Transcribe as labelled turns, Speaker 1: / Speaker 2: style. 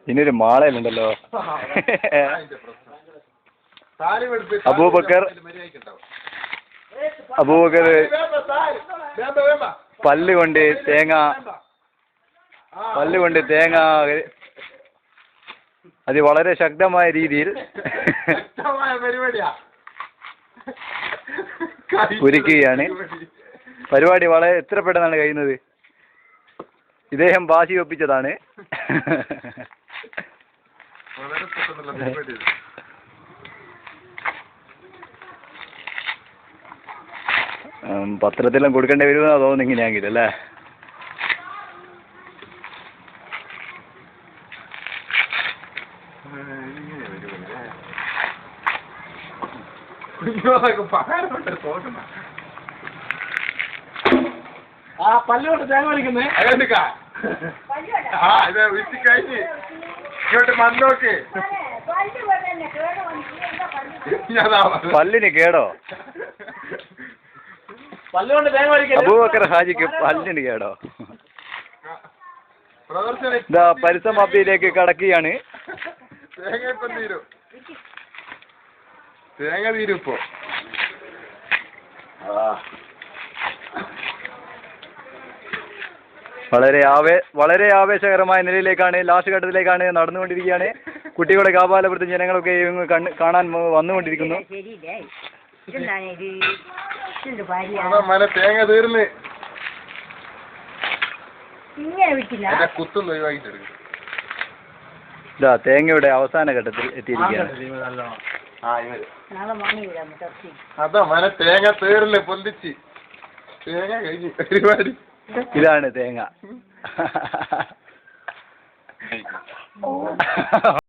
Speaker 1: ഇനിയൊരു മാളയിലുണ്ടല്ലോ. അബൂബക്കർ പല്ലുകൊണ്ട് തേങ്ങ അത് വളരെ ശക്തമായ രീതിയിൽ ഒരുക്കുകയാണ്. പരിപാടി വളരെ എത്ര പെട്ടെന്നാണ് കഴിയുന്നത്. ഇദ്ദേഹം വാശി ഒപ്പിച്ചതാണ്. പത്രത്തിലും കൊടുക്കേണ്ടി വരുമെന്നാ തോന്നുന്നു ഇങ്ങനെയാണെങ്കിൽ അല്ലേ.
Speaker 2: പല്ലുകൊണ്ട് തേങ്ങ വലിക്കുന്നേ മണ്ണോക്ക്
Speaker 1: പല്ലിന് കേടോ?
Speaker 2: പല്ലുകൊണ്ട് തേങ്ങ വലിക്കുന്നത്
Speaker 1: അബൂബക്കർ ഹാജിക്ക് പല്ലിന് കേടോ? ഇതാ പരിസമാപ്തിയിലേക്ക് കടക്കുകയാണ്.
Speaker 3: തേങ്ങ തീരും ഇപ്പോ.
Speaker 1: വളരെ ആവേശകരമായ നിലയിലേക്കാണ്, ലാസ്റ്റ് ഘട്ടത്തിലേക്കാണ് നടന്നുകൊണ്ടിരിക്കുകയാണ്. കുട്ടികളെ കാപാലപ്പെടുത്തും ജനങ്ങളൊക്കെ കാണാൻ വന്നുകൊണ്ടിരിക്കുന്നു.
Speaker 3: തേങ്ങ തീർന്ന്
Speaker 1: ഇതാ തേങ്ങയുടെ അവസാന ഘട്ടത്തിൽ എത്തിയിരിക്കുകയാണ്.
Speaker 3: അതാ മന തേങ്ങ തീർന്ന് പൊന്തിച്ച് തേങ്ങ കഴിഞ്ഞ് പരിപാടി.
Speaker 1: ഇതാണ് തേങ്ങ.